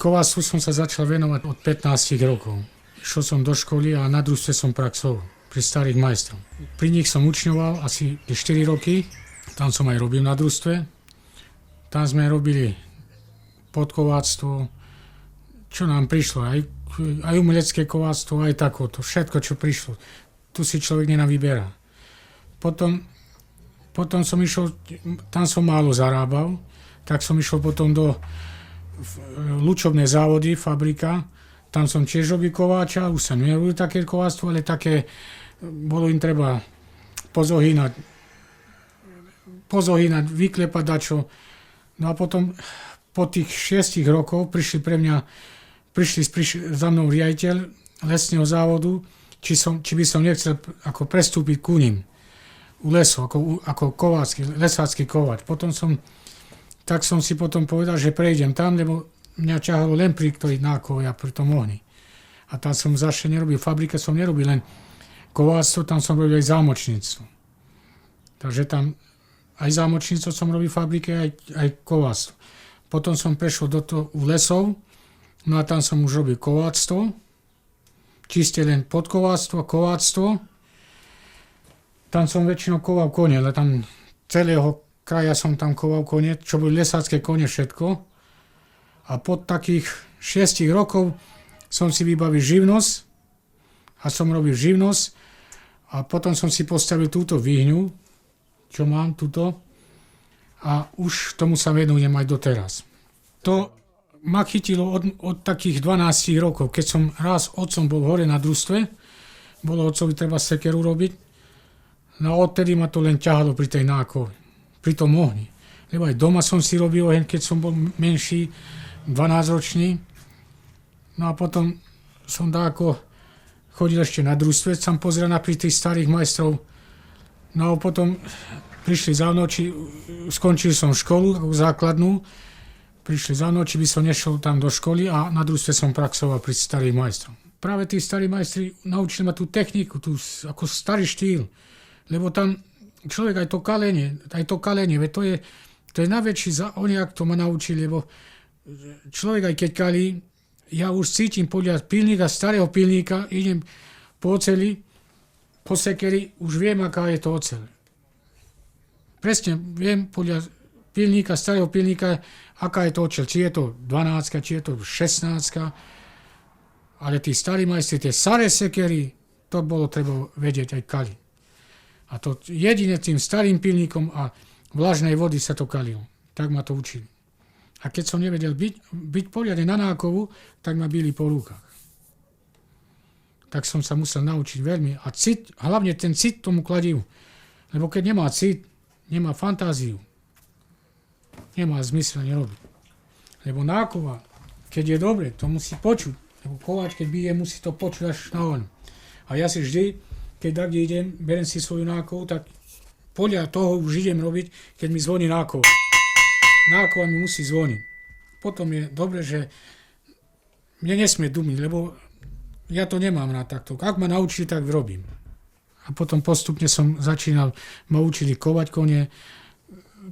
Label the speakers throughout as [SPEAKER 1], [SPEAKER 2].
[SPEAKER 1] Kováctvu som sa začal venovať od 15 rokov. Išiel som do školy a na družstve som praxoval pri starých majstroch. Pri nich som učňoval asi 4 roky, tam som aj robil na družstve. Tam sme robili podkováctvo, čo nám prišlo, aj umelecké kováctvo, aj takoto, všetko, čo prišlo. Tu si človek nenavyberá. Potom som išiel, tam som málo zarábal, tak som išiel potom do Lučovné závody, fabrika. Tam som tiež robil kováča, už sa nerobil také kováctvo, ale také, bolo im treba pozohýnať, vyklepať dačo. No a potom po tých 6 rokov prišli za mnou riaditeľ lesného závodu, či by som nechcel ako prestúpiť ku ním u lesov, ako lesácky kovač. Tak som si potom povedal, že prejdem tam, lebo mňa ťahalo len pri ktorých nákov a pri tom ohni. A tam som zase nerobil, v fabrike som nerobil len kováctvo, tam som robil aj zámočníctvo. Takže tam aj zámočníctvo som robil v fabrike, aj kováctvo. Potom som prešiel u lesov, no a tam som už robil kováctvo, čiste len podkováctvo, kováctvo. Tam som väčšinou koval kone, ale tam celého kraja som tam koval kone, čo boli lesácké kone všetko. A po takých 6 rokov som si vybavil živnosť a som robil živnosť a potom som si postavil túto výhňu, čo mám tuto a už tomu sa venujem aj doteraz. To ma chytilo od takých 12 rokov, keď som raz otcom bol hore na družstve, bolo otcovi treba sekeru robiť, no a odtedy ma to len ťahalo pri tej nákove, pri tom ohni. Lebo aj doma som si robil oheň, keď som bol menší, 12-ročný. No a potom som chodil ešte na družstve, som pozrel na pri tých starých majstrov. No a potom prišli za mnou, skončil som školu, základnú, prišli za mnou, či by som nešiel tam do školy a na družstve som praxoval pri starých majstrov. Práve tí starí majstri naučili ma tú techniku, ako starý štýl, lebo tam človek aj to kalenie, veď to je najväčší oni, ak to ma naučili, lebo človek aj keď kalí, ja už cítim podľa pilníka, starého pilníka, idem po oceli, po sekeri, už viem, aká je to oceľ. Presne viem podľa pilníka, starého pilníka, aká je to oceľ, či je to 12, či je to 16, ale tí starí majstri, tie staré sekery, to bolo treba vedieť aj kali. A to jedine tým starým pilníkom a vlažnej vody sa to kalilo. Tak ma to učili. A keď som nevedel byť poriadne na nákovu, tak ma bili po rukách. Tak som sa musel naučiť veľmi. A hlavne ten cit tomu kladivu. Lebo keď nemá cit, nemá fantáziu, nemá zmysel nerobiť. Lebo nákova, keď je dobre, to musí počuť. Lebo kováč, keď bije, musí to počuť až na on. A ja si vždy, keď tak idem, berem si svoju nákovu, tak podľa toho už idem robiť, keď mi zvoní nákova. Nákova mi musí zvoniť. Potom je dobre, že mne nesmie dumiť, lebo ja to nemám na takto. Ak ma naučili, tak robím. A potom postupne som začínal, ma učili kovať kone,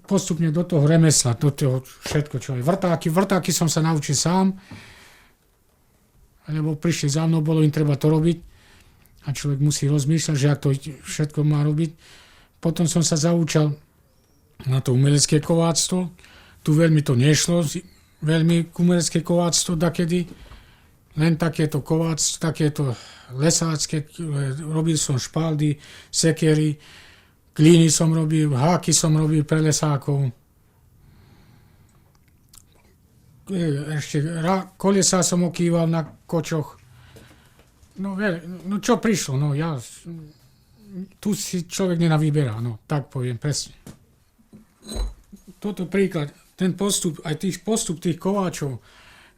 [SPEAKER 1] postupne do toho remesla, do toho všetko, čo je. Vrtáky som sa naučil sám, lebo prišli za mnou, bolo im treba to robiť a človek musí rozmýšľať, že ak to všetko má robiť. Potom som sa zaučal na to umelecké kováctvo. Tu veľmi to nešlo, veľmi umelecké kováctvo dakedy. Len takéto kováctvo, takéto lesácké, robil som špaldy, sekery, klíny som robil, háky som robil pre lesákov. Ešte kolesá som okýval na kočoch. No čo prišlo, tu si človek nenavyberá, tak poviem presne. Toto príklad, ten postup, aj postup tých kováčov,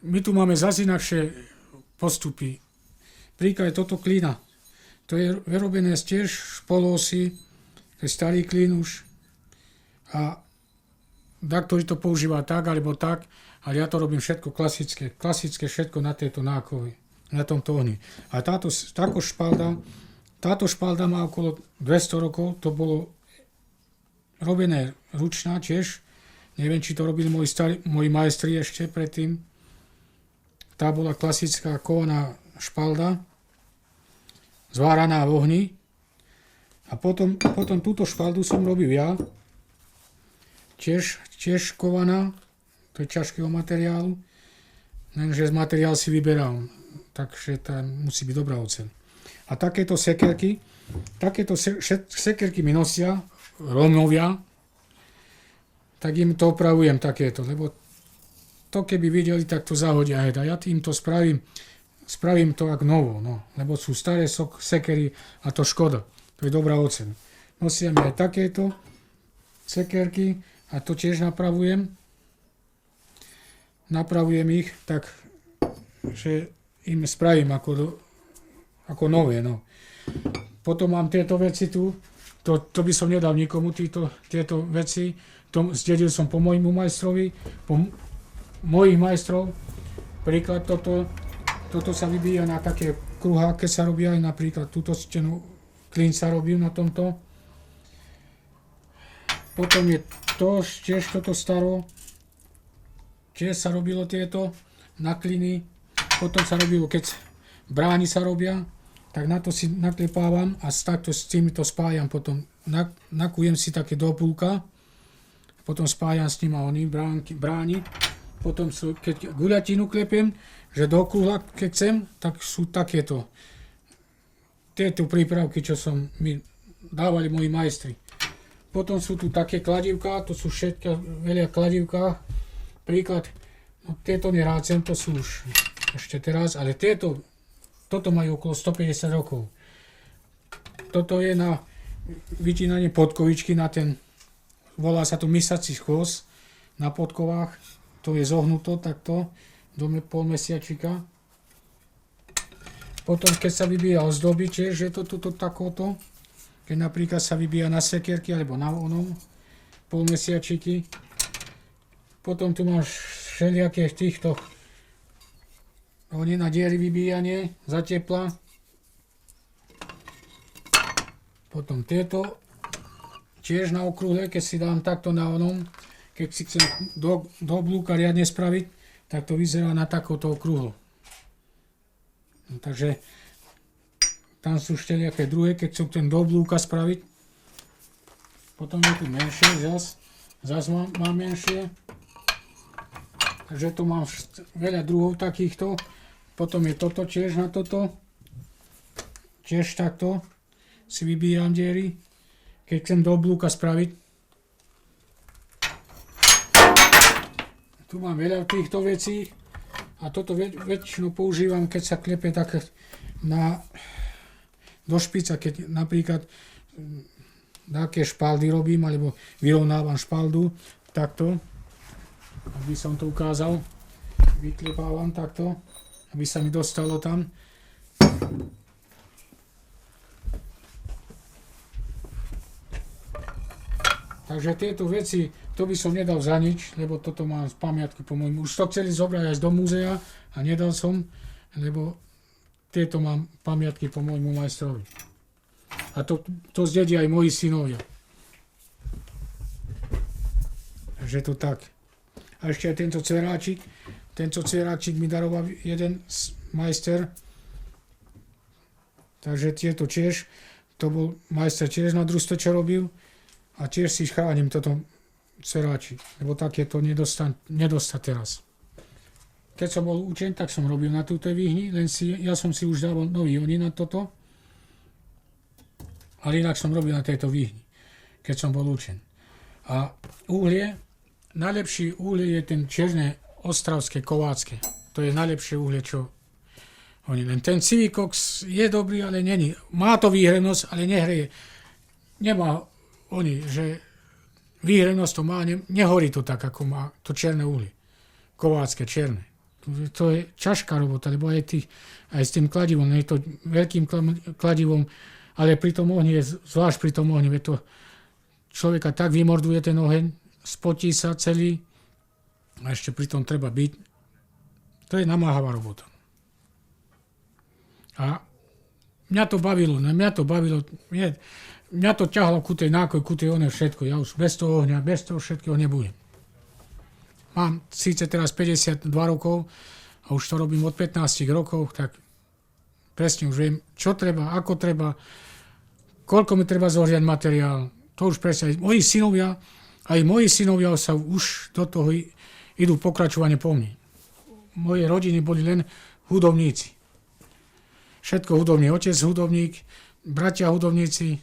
[SPEAKER 1] my tu máme zase inakšie postupy. Príklad je toto klína. To je vyrobené tiež špolosy, to je starý klín už. A ktorý to používa tak, alebo tak, ale ja to robím všetko klasické všetko na tejto nákove, na tomto ohni. A táto špalda má okolo 200 rokov, to bolo robené ručná tiež. Neviem, či to robili moji majstri ešte predtým. tá bola klasická kovaná špalda, zváraná v ohni. A potom túto špaldu som robil ja, tiež kovaná, to je ťažkého materiálu, lenže z materiál si vyberám, takže tam musí byť dobrá oceľ. A takéto sekerky mi nosia Rómovia, tak im to opravujem takéto, lebo to keby videli, tak to zahodia hneď. A ja tým to spravím to ako novo, no, lebo sú staré sekery a to škoda. To je dobrá oceľ. Nosia mi aj takéto sekerky a to tiež napravujem. Napravujem ich tak, že im spravím ako nové. No. Potom mám tieto veci tu. To by som nedal nikomu, tieto veci. To zdedil som po môjmu majstrovi, po mojich majstrov. Príklad toto sa vybíja na také kruháke, sa robia aj napríklad túto stenu. Klin sa robil na tomto. Potom je to, tiež toto staro. Tiež sa robilo tieto na kliny. Potom sa robilo, keď brány sa robia, tak na to si naklepávam a takto s týmito spájam. Potom nakujem si také do púlka. Potom spájam s nimi oni brány. Potom keď guľatinu klepiem, že do kruhla, keď chcem, tak sú takéto. Tieto prípravky, čo mi dávali moji majstri. Potom sú tu také kladivká, to sú všetky veľa kladivká. Príklad, no tieto nerácem, to sú už ešte teraz, ale toto majú okolo 150 rokov. Toto je na vytínanie podkovičky, volá sa to mysací chvost na podkovách. To je zohnuto takto, do polmesiačika. Potom, keď sa vybíja ozdoby, tiež je to tuto takoto. Keď napríklad sa vybíja na sekerky alebo na polmesiačiky. Potom tu máš všelijaké týchto na diery vybíjanie za tepla. Potom tieto tiež na okrúhle, keď si dám takto na keď si chcem do oblúka riadne spraviť, tak to vyzerá na takoto okrúhlo. No, takže tam sú všelijaké druhé, keď chcem do oblúka spraviť. Potom je tu menšie, zas mám menšie. Takže tu mám veľa druhov takýchto. Potom je toto tiež na toto. Tiež takto si vybíjam diery, keď chcem do oblúka spraviť. Tu mám veľa týchto vecí a toto väčšinou používam, keď sa klepe tak do špica, keď napríklad také špaldy robím, alebo vyrovnávam špaldu, takto, aby som to ukázal, vyklepávam takto, aby sa mi dostalo tam. Takže tieto veci, to by som nedal za nič, lebo toto mám z pamiatky po môjmu. Už to chceli zobrať aj do múzea a nedal som, lebo tieto mám pamiatky po môjmu majstrovi. A to zdedia aj moji synovia. Takže to tak. A ešte aj tento cveráčik. Tento cveráčik mi daroval jeden majster. Takže tieto tiež. To bol majster tiež na družstve, čo robil. A tiež si chránim toto cveráčik. Lebo takéto nedostať teraz. Keď som bol učeň, tak som robil na túto výhni, ja som si už dával nový oni na toto, ale inak som robil na tejto výhni, keď som bol učeň. A najlepší uhlie je ten čierne ostravské, kovácké. To je najlepšie uhlie, čo oni len. Ten Civikox je dobrý, ale není. Má to výhrenosť, ale nehreje. Nemá že výhrenosť to má, nehorí to tak, ako má to čierne uhlie. Kovácké, čierne. To je ťažká robota, lebo aj s tým kladivom, nie je to veľkým kladivom, ale pri tom ohni, zvlášť pri tom ohni, to človeka tak vymorduje ten oheň, spotí sa celý a ešte pri tom treba byť. To je namáhavá robota. A mňa to bavilo, mňa to ťahlo ku tej nákoj, ku tej one všetko, ja už bez toho ohňa, bez toho všetkého nebudem. Mám síce teraz 52 rokov, a už to robím od 15 rokov, tak presne už viem, čo treba, ako treba, koľko mi treba zohriať materiál. To už presne aj moji synovia sa už do toho idú pokračovanie po mne. Moje rodiny boli len hudobníci. Všetko hudobný, otec hudobník, bratia hudobníci.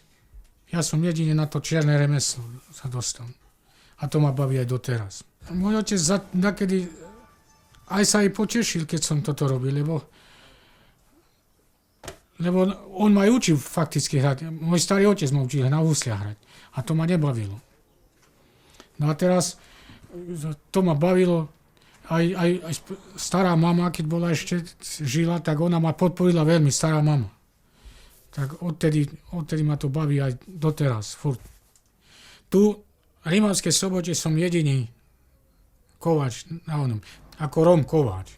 [SPEAKER 1] Ja som jedine na to čierne remeslo sa dostal. A to ma baví aj doteraz. Môj otec nakedy aj sa aj potešil, keď som toto robil, lebo on ma aj učil fakticky hrať. Môj starý otec ma učil na husliach hrať. A to ma nebavilo. No a teraz to ma bavilo. Aj stará mama, keď bola ešte žila, tak ona ma podporila veľmi, stará mama. Tak odtedy ma to baví aj doteraz, furt. Tu v Rimavskej Sobote som jediný kováč na onom, ako Rom kováč.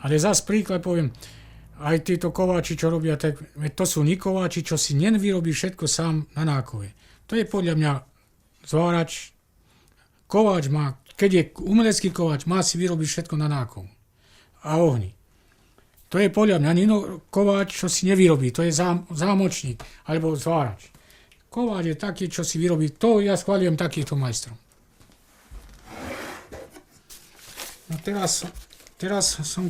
[SPEAKER 1] Ale zas príklad poviem, aj títo kováči, čo robia, tak to sú nikováči, čo si nevyrobí všetko sám na nákove. To je podľa mňa zvárač. Kováč má, keď je umelecký kováč, má si vyrobiť všetko na nákov a ohni. To je podľa mňa Nino kováč, čo si nevyrobí, to je zámočník alebo zvárač. Kováč je taký, čo si vyrobí, to ja schváľujem takýchto majstrov. No teraz som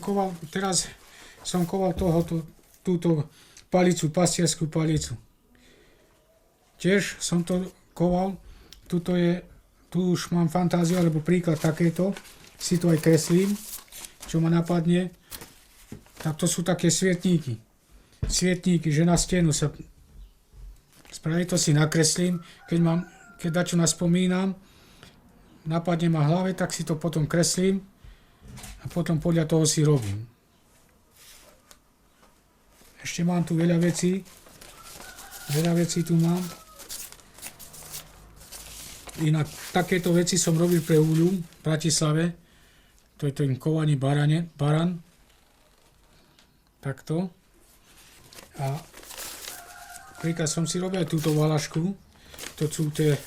[SPEAKER 1] koval túto palicu, pastierskú palicu. Tiež som to koval, tu už mám fantáziu, alebo príklad takéto, si to aj kreslím, čo ma napadne. Tak to sú také svietníky. Svietníky, že na stenu sa spraví, to si nakreslím, keď dačo naspomínam, napadne ma v hlave, tak si to potom kreslím a potom podľa toho si robím. Ešte mám tu veľa vecí tu mám. Inak takéto veci som robil pre Úľu v Bratislave. To je ten kovaný baran. Takto. A príklad som si robil aj túto valašku. To sú tie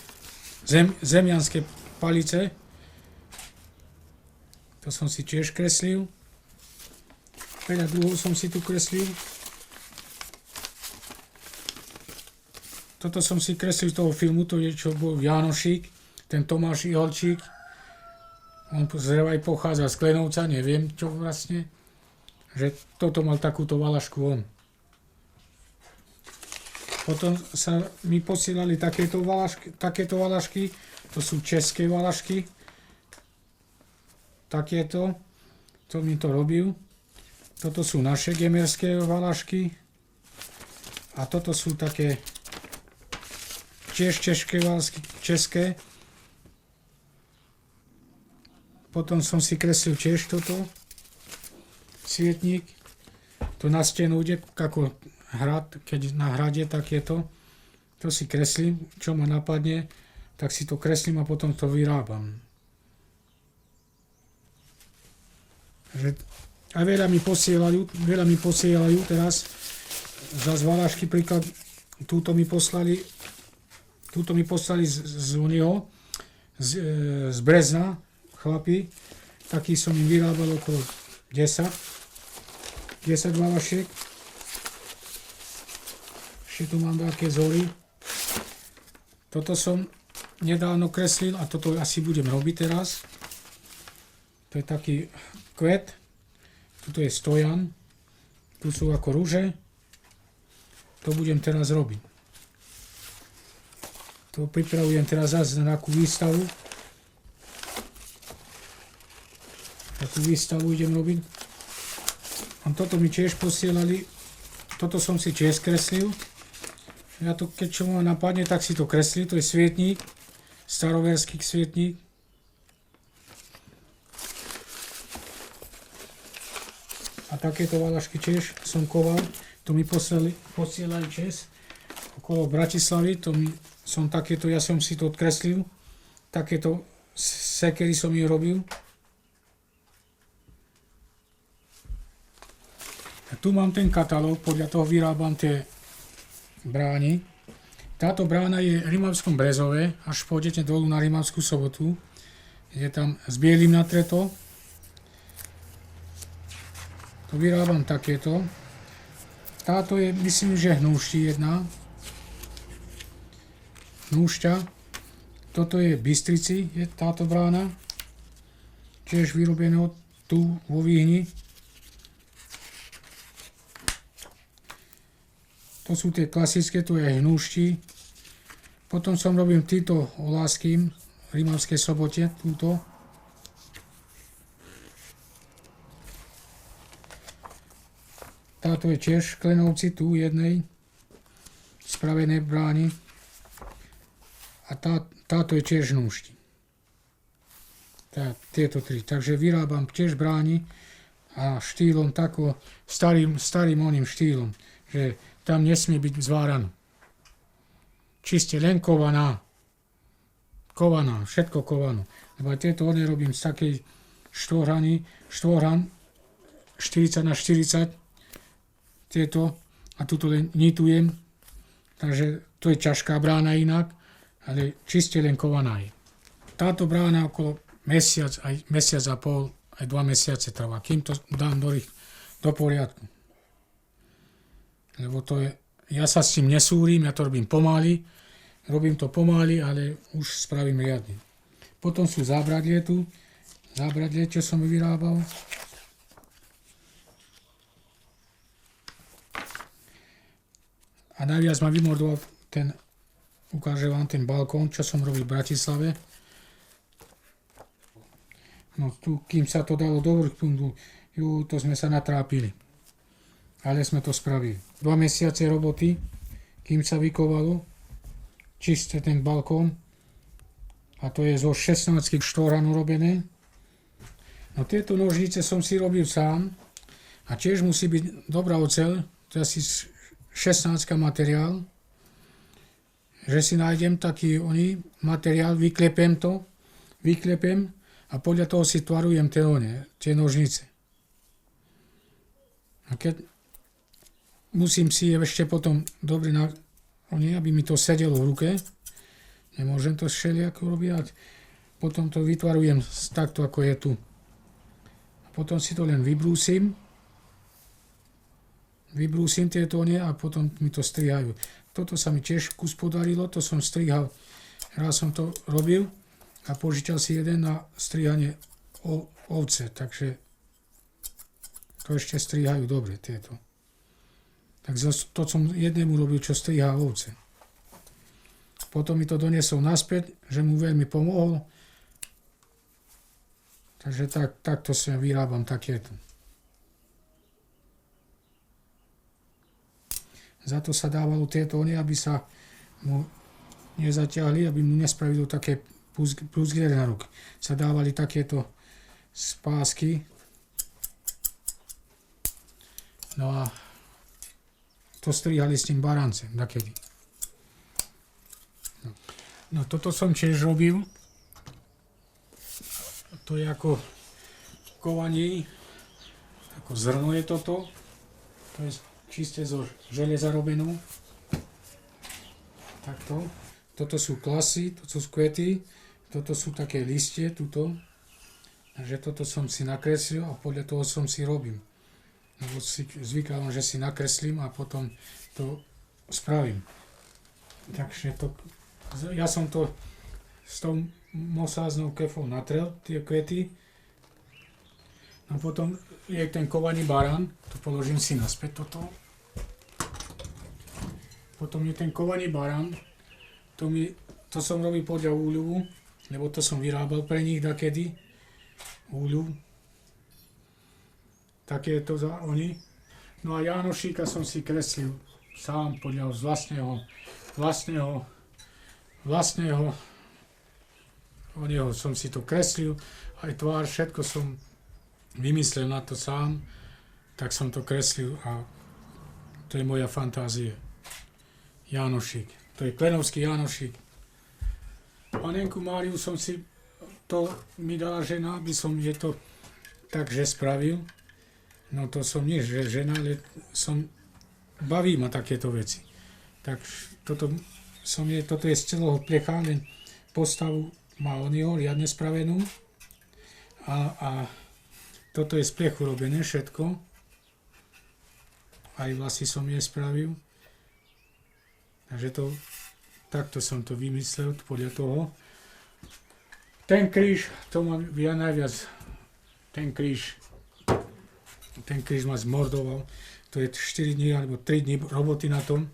[SPEAKER 1] zemianské palice. To som si tiež kreslil. Veľa druhov som si tu kreslil. Toto som si kreslil z toho filmu, to je čo bol Jánošík, ten Tomáš Iholčík. On zrejme aj pochádza z Klenovca, neviem čo vlastne. Že toto mal takúto valašku on. Potom sa mi posielali takéto valašky, to sú české valašky. Takéto, to mi to robil. Toto sú naše gemerské valašky. A toto sú také tiež české. Potom som si kreslil tiež toto. Svietník. To na stenu ide, ako hrad, keď na hrade takéto. To si kreslím, čo ma napadne, tak si to kreslím a potom to vyrábam. A veľa mi posielajú teraz za zvalašky, príklad, túto mi poslali z Brezna, chlapi, taký som im vyrábal okolo 10 valašiek. Ešte tu mám také zory. Toto som nedávno kreslil a toto asi budem robiť teraz. To je taký kvet. Tuto je stojan. Tu sú ako rúže. To budem teraz robiť. To pripravujem teraz zase na takú výstavu. Takú výstavu idem robiť. A toto mi tiež posielali. Toto som si tiež kreslil. Ja to, keď čo ma napadne, tak si to kreslím. To je svietník. Staroverský svietník. A takéto valašky tiež som koval. To mi posielali tiež okolo Bratislavy. Ja som si to odkreslil. Takéto sekery som ich robil. A tu mám ten katalóg, podľa toho vyrábam tie brány. Táto brána je v Rimavskom Brezove, až pôjdete dolu na Rimavskú Sobotu. Je tam s bielým natreto. to vyrábam takéto. Táto je, myslím, že hnúšti jedna. Hnúšťa. Toto je v Bystrici, je táto brána. Tiež vyrobené tu vo Výhni. To sú tie klasické, tu je hnúšti. Potom som robil týto Oláským, v Rimavskej Sobote, túto. Táto je tiež v Klenovci, tu jednej, spravené brány. A táto je tiež hnúšti. Tieto tri. Takže vyrábam tiež brány a štýlom tako, starým oným štýlom, že tam nesmie byť zvárané. Čiste len kovaná, všetko kované. Lebo tieto one robím z takej štvorhan 40x40, tieto, a tuto len nitujem, takže to je ťažká brána inak, ale čiste len kovaná je. Táto brána okolo mesiac a pol, aj 2 mesiace trvá, kým to dám do poriadku. Lebo to je, ja sa s tým nesúrim, ja to robím pomaly, ale už spravím riadne. Potom sú zábradlie tu, čo som vyrábal. A najviac ma vymordoval ukážem vám ten balkón, čo som robil v Bratislave. No tu, kým sa to dalo do vrchpundu, to sme sa natrápili. Ale sme to spravili. 2 mesiace roboty, kým sa vykovalo, čisté ten balkón. A to je zo 16 štvorhan urobené. No tieto nožnice som si robil sám. A tiež musí byť dobrá oceľ, to je asi 16 materiál, že si nájdem taký materiál, vyklepem a podľa toho si tvarujem tie nožnice. A keď musím si ešte potom dobre, aby mi to sedelo v ruke, nemôžem to všelijako robiť, potom to vytvarujem takto, ako je tu. A potom si to len vybrúsim tieto a potom mi to strihajú. Toto sa mi tiež kus podarilo, to som strihal. Raz som to robil a požičal si jeden na strihanie ovce, takže to ešte strihajú dobre tieto. Tak to som jednému robil, čo strihá ovce. Potom mi to doniesol naspäť, že mu veľmi pomohol. Takže takto sa vyrábam takéto. Za to sa dávalo tieto aby sa mu nezatiahli, aby mu nespravilo také plusgere na ruky. Sa dávali takéto spásky. No a to strihali s tým barancem nakedy. No toto som tiež robil. To je ako kovanie, ako zrno je toto. To je čiste zo železa robenú. Takto. Toto sú klasy, toto sú kvety, toto sú také listie, tuto. Takže toto som si nakreslil a podľa toho som si robil. Lebo si zvykám, že si nakreslím a potom to spravím. Takže ja som to s tou mosáznou kefou natrel, tie kvety. A potom je ten kovaný barán, to položím si naspäť toto. Potom je ten kovaný barán, to som robil podľa úľuvu, lebo to som vyrábal pre nich dakedy. Úľuv. Také to za oni. No a Jánošíka som si kreslil sám podľa vlastného oneho som si to kreslil, aj tvár, všetko som vymyslel na to sám, tak som to kreslil a to je moja fantázia. Jánošík. To je Klenovský Jánošík. Panenku Máriu som si, to mi dala žena, aby som je to takže spravil. No to som nie že žena, ale baví ma takéto veci. Tak toto je z celého plecha, len postavu má onho riadne spravenú. A toto je z plechu robené všetko. aj vlasy som jej spravil. Takže takto som to vymyslel podľa toho. Ten kríž, to mám ja najviac, ten kríž ma zmordoval. To je 4 dní alebo 3 dní roboty na tom,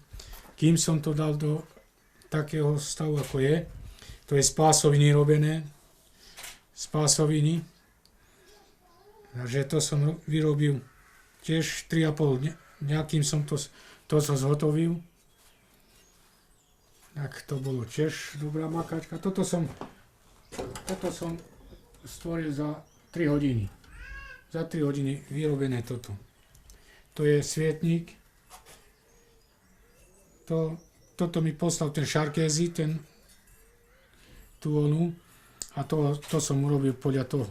[SPEAKER 1] kým som to dal do takého stavu, ako je. To je z pásoviny robené. Z pásoviny. Takže to som vyrobil tiež 3,5 dňa, kým som to zhotovil. Tak to bolo tiež dobrá makačka. Toto som stvoril za 3 hodiny. Za 3 hodiny vyrobené toto. To je svietnik. Toto mi poslal ten Šarkézy, tú onu. A to som urobil podľa toho.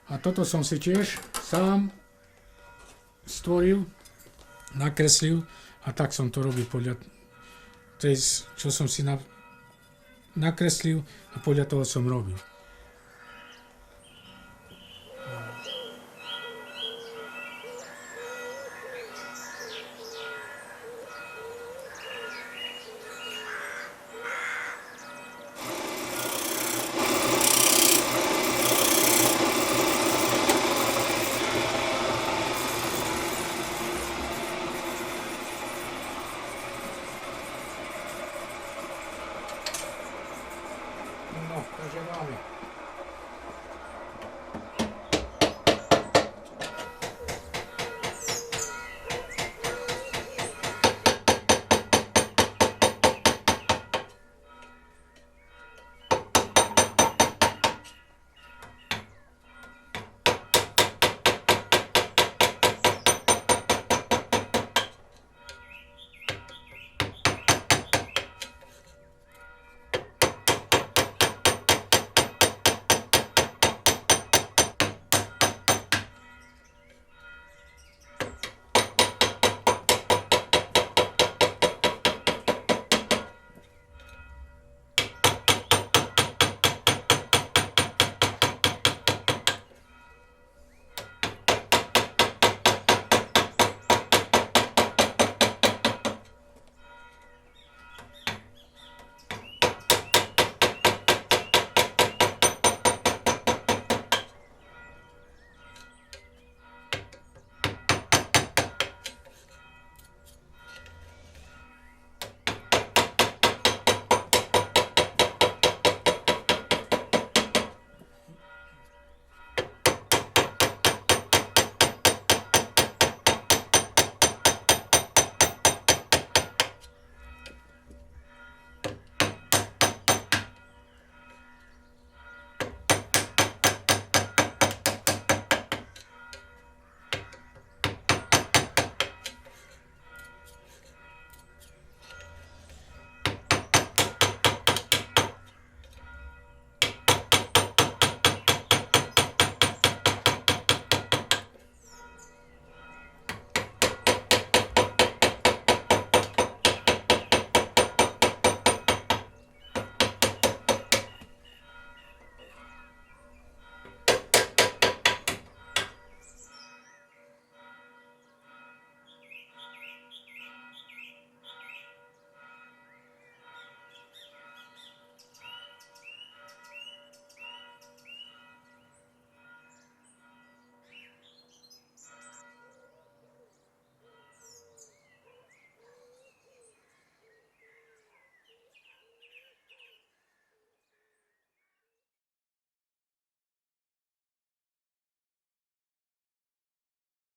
[SPEAKER 1] A toto som si tiež sám stvoril, nakreslil a tak som to robil podľa čo som si nakreslil a podľa toho som robil. No, takže máme